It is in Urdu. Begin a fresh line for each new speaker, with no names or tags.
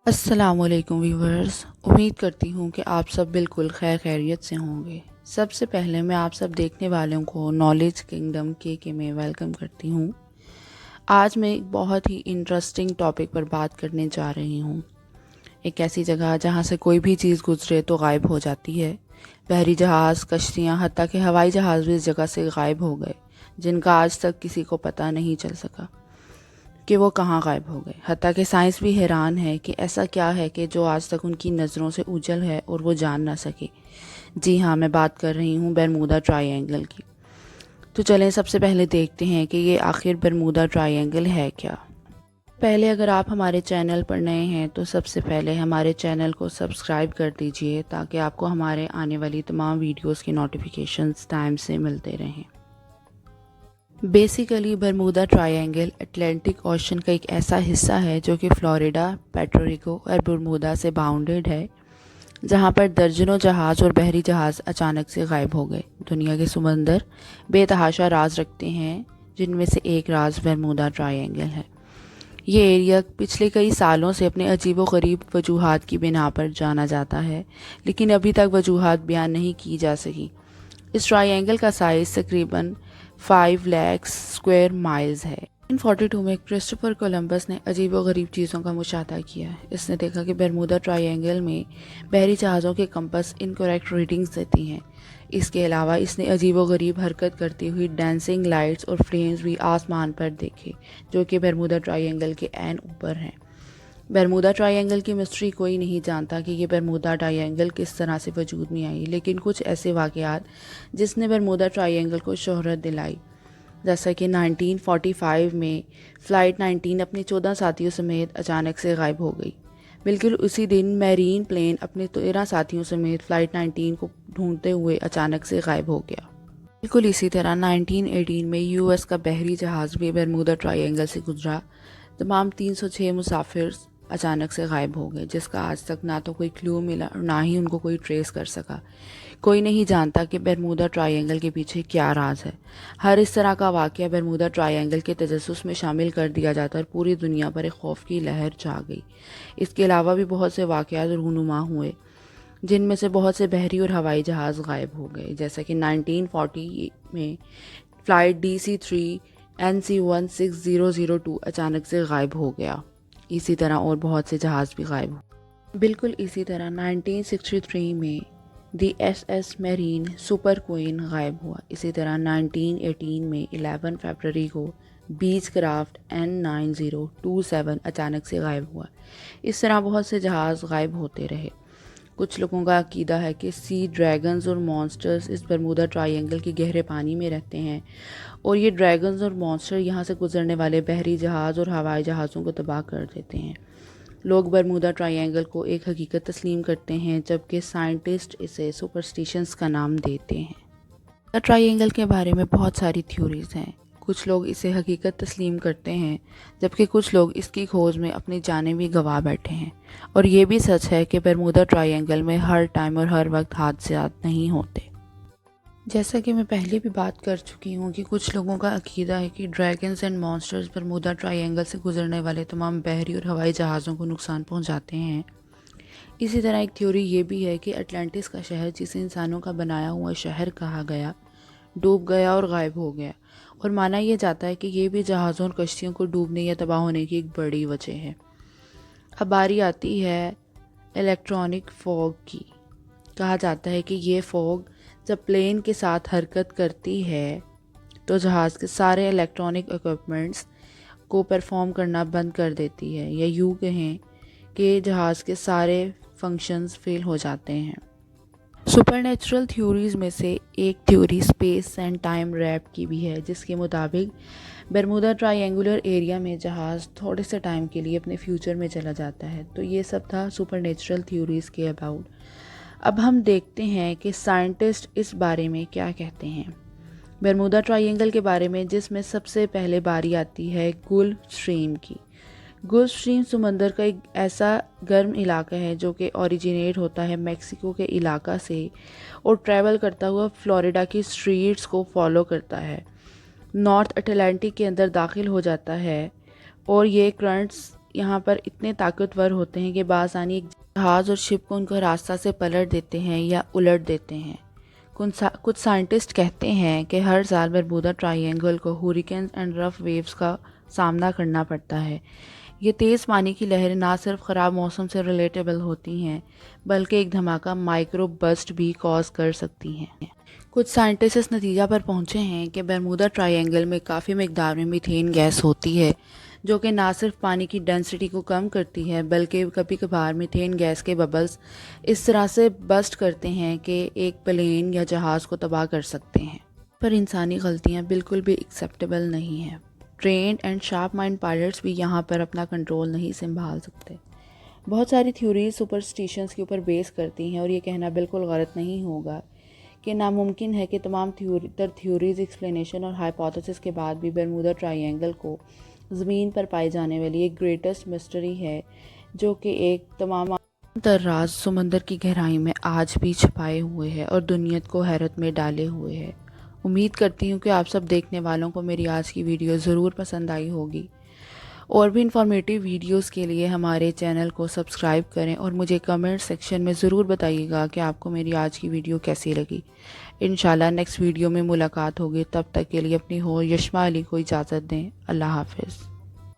السلام علیکم ویورز، امید کرتی ہوں کہ آپ سب بالکل خیریت سے ہوں گے۔ سب سے پہلے میں آپ سب دیکھنے والوں کو نالج کنگڈم کے میں ویلکم کرتی ہوں۔ آج میں ایک بہت ہی انٹرسٹنگ ٹاپک پر بات کرنے جا رہی ہوں۔ ایک ایسی جگہ جہاں سے کوئی بھی چیز گزرے تو غائب ہو جاتی ہے۔ بحری جہاز، کشتیاں، حتیٰ کہ ہوائی جہاز بھی اس جگہ سے غائب ہو گئے، جن کا آج تک کسی کو پتہ نہیں چل سکا کہ وہ کہاں غائب ہو گئے۔ حتیٰ کہ سائنس بھی حیران ہے کہ ایسا کیا ہے کہ جو آج تک ان کی نظروں سے اوجھل ہے اور وہ جان نہ سکے۔ جی ہاں، میں بات کر رہی ہوں برمودا ٹرائی اینگل کی۔ تو چلیں سب سے پہلے دیکھتے ہیں کہ یہ آخر برمودا ٹرائی اینگل ہے کیا۔ پہلے اگر آپ ہمارے چینل پر نئے ہیں تو سب سے پہلے ہمارے چینل کو سبسکرائب کر دیجئے تاکہ آپ کو ہمارے آنے والی تمام ویڈیوز کی نوٹیفیکیشنز ٹائم سے ملتے رہیں۔ Basically Bermuda try angle Atlantic ocean کا ایک ایسا حصہ ہے جو کہ فلوریڈا، پیٹرو اور برمودا سے باؤنڈڈ ہے، جہاں پر درجنوں جہاز اور بحری جہاز اچانک سے غائب ہو گئے۔ دنیا کے سمندر بے تحاشا راز رکھتے ہیں، جن میں سے ایک راز برمودا ٹرائی اینگل ہے۔ یہ ایریا پچھلے کئی سالوں سے اپنے عجیب و غریب وجوہات کی بنا پر جانا جاتا ہے، لیکن ابھی تک وجوہات بیان نہیں کی جا سکی۔ اس ٹرائی اینگل کا سائز تقریباً 5 لاکھ اسکوائر مائلز ہے۔ 1942 میں کرسٹوفر کولمبس نے عجیب و غریب چیزوں کا مشاہدہ کیا۔ اس نے دیکھا کہ برمودا ٹرائی اینگل میں بحری جہازوں کے کمپس انکریکٹ ریڈنگز دیتی ہیں۔ اس کے علاوہ اس نے عجیب و غریب حرکت کرتی ہوئی ڈانسنگ لائٹس اور فلیمز بھی آسمان پر دیکھے، جو کہ برمودا ٹرائی اینگل کے عین اوپر ہیں۔ برمودا ٹرائی اینگل کی مسٹری کوئی نہیں جانتا کہ یہ برمودا ٹرائی اینگل کس طرح سے وجود میں آئی، لیکن کچھ ایسے واقعات جس نے برمودا ٹرائی اینگل کو شہرت دلائی، جیسا کہ 1945 میں فلائٹ 19 اپنے 14 ساتھیوں سمیت اچانک سے غائب ہو گئی۔ بالکل اسی دن میرین پلین اپنے 13 ساتھیوں سمیت فلائٹ 19 کو ڈھونڈتے ہوئے اچانک سے غائب ہو گیا۔ بالکل اسی طرح 1918 میں یو ایس کا بحری جہاز بھی برمودا ٹرائی اینگل سے گزرا۔ تمام 306 مسافر اچانک سے غائب ہو گئے، جس کا آج تک نہ تو کوئی کلیو ملا اور نہ ہی ان کو کوئی ٹریس کر سکا۔ کوئی نہیں جانتا کہ برمودا ٹرائی اینگل کے پیچھے کیا راز ہے۔ ہر اس طرح کا واقعہ برمودا ٹرائی اینگل کے تجسس میں شامل کر دیا جاتا اور پوری دنیا پر ایک خوف کی لہر چھا گئی۔ اس کے علاوہ بھی بہت سے واقعات رونما ہوئے، جن میں سے بہت سے بحری اور ہوائی جہاز غائب ہو گئے، جیسا کہ 1940 میں فلائٹ DC-3 NC-1602 اچانک سے غائب ہو گیا۔ اسی طرح اور بہت سے جہاز بھی غائب ہوئے۔ بالکل اسی طرح 1963 میں دی SS میرین سپر کوئین غائب ہوا۔ اسی طرح 1918 میں 11 فروری کو بیچ کرافٹ N9027 اچانک سے غائب ہوا۔ اس طرح بہت سے جہاز غائب ہوتے رہے۔ کچھ لوگوں کا عقیدہ ہے کہ سی ڈریگنز اور مانسٹرز اس برمودا ٹرائی اینگل کے گہرے پانی میں رہتے ہیں، اور یہ ڈریگنز اور مانسٹر یہاں سے گزرنے والے بحری جہاز اور ہوائی جہازوں کو تباہ کر دیتے ہیں۔ لوگ برمودا ٹرائی اینگل کو ایک حقیقت تسلیم کرتے ہیں، جبکہ سائنٹسٹ اسے سپرسٹیشنز کا نام دیتے ہیں۔ ٹرائی اینگل کے بارے میں بہت ساری تھیوریز ہیں۔ کچھ لوگ اسے حقیقت تسلیم کرتے ہیں، جبکہ کچھ لوگ اس کی کھوج میں اپنی جانیں بھی گنوا بیٹھے ہیں۔ اور یہ بھی سچ ہے کہ برمودا ٹرائی اینگل میں ہر ٹائم اور ہر وقت حادثات نہیں ہوتے۔ جیسا کہ میں پہلے بھی بات کر چکی ہوں کہ کچھ لوگوں کا عقیدہ ہے کہ dragons and monsters Bermuda triangle سے گزرنے والے تمام بحری اور ہوائی جہازوں کو نقصان پہنچاتے ہیں۔ اسی طرح ایک تھیوری یہ بھی ہے کہ اٹلانٹس کا شہر، جسے انسانوں کا بنایا ہوا شہر کہا گیا، ڈوب گیا اور غائب ہو گیا، اور مانا یہ جاتا ہے کہ یہ بھی جہازوں اور کشتیوں کو ڈوبنے یا تباہ ہونے کی ایک بڑی وجہ ہے۔ اب باری آتی ہے الیکٹرونک فوگ کی۔ کہا جاتا ہے کہ یہ فوگ جب پلین کے ساتھ حرکت کرتی ہے تو جہاز کے سارے الیکٹرانک ایکوپمنٹس کو پرفارم کرنا بند کر دیتی ہے، یا یوں کہیں کہ جہاز کے سارے فنکشنز فیل ہو جاتے ہیں۔ سپر نیچرل تھیوریز میں سے ایک تھیوری اسپیس اینڈ ٹائم ریپ کی بھی ہے، جس کے مطابق برمودا ٹرائی اینگولر ایریا میں جہاز تھوڑے سے ٹائم کے لیے اپنے فیوچر میں چلا جاتا ہے۔ تو یہ سب تھا سپر نیچرل تھیوریز کے اباؤٹ۔ اب ہم دیکھتے ہیں کہ سائنٹسٹ اس بارے میں کیا کہتے ہیں برمودا ٹرائی اینگل کے بارے میں، جس میں سب سے پہلے باری آتی ہے گلف اسٹریم کی۔ گلف اسٹریم سمندر کا ایک ایسا گرم علاقہ ہے جو کہ اوریجنیٹ ہوتا ہے میکسیکو کے علاقہ سے اور ٹریول کرتا ہوا فلوریڈا کی اسٹریٹس کو فالو کرتا ہے، نارتھ اٹلانٹک کے اندر داخل ہو جاتا ہے، اور یہ کرنٹس یہاں پر اتنے طاقتور ہوتے ہیں کہ بآسانی ایک جہاز اور شپ کو ان کا راستہ سے پلٹ دیتے ہیں یا الٹ دیتے ہیں۔ کچھ سائنٹسٹ کہتے ہیں کہ ہر سال برمودا ٹرائی اینگل کو ہوریکینز اینڈ رف ویوز کا سامنا کرنا پڑتا ہے۔ یہ تیز پانی کی لہریں نہ صرف خراب موسم سے ریلیٹیبل ہوتی ہیں بلکہ ایک دھماکہ مائکرو برسٹ بھی کاز کر سکتی ہیں۔ کچھ سائنٹسٹ اس نتیجہ پر پہنچے ہیں کہ برمودا ٹرائی اینگل میں کافی مقدار میں میتھین گیس ہوتی ہے، جو کہ نہ صرف پانی کی ڈینسٹی کو کم کرتی ہے بلکہ کبھی کبھار میتھین گیس کے ببلز اس طرح سے بسٹ کرتے ہیں کہ ایک پلین یا جہاز کو تباہ کر سکتے ہیں۔ پر انسانی غلطیاں بالکل بھی ایکسیپٹیبل نہیں ہیں۔ Trained and sharp mind pilots بھی یہاں پر اپنا کنٹرول نہیں سنبھال سکتے۔ بہت ساری تھیوریز سپرسٹیشنز کے اوپر بیس کرتی ہیں، اور یہ کہنا بالکل غلط نہیں ہوگا کہ ناممکن ہے کہ تمام تھیوریز ایکسپلینیشن اور ہائپوتھیسس کے بعد بھی برمودا ٹرائی اینگل کو زمین پر پائی جانے والی ایک گریٹسٹ مسٹری ہے، جو کہ ایک تمام تر راز سمندر کی گہرائی میں آج بھی چھپائے ہوئے ہے اور دنیا کو حیرت میں ڈالے ہوئے ہے۔ امید کرتی ہوں کہ آپ سب دیکھنے والوں کو میری آج کی ویڈیو ضرور پسند آئی ہوگی۔ اور بھی انفارمیٹیو ویڈیوز کے لیے ہمارے چینل کو سبسکرائب کریں اور مجھے کمنٹ سیکشن میں ضرور بتائیے گا کہ آپ کو میری آج کی ویڈیو کیسی لگی۔ انشاءاللہ نیکسٹ ویڈیو میں ملاقات ہوگی، تب تک کے لیے اپنی یشما علی کو اجازت دیں۔ اللہ حافظ۔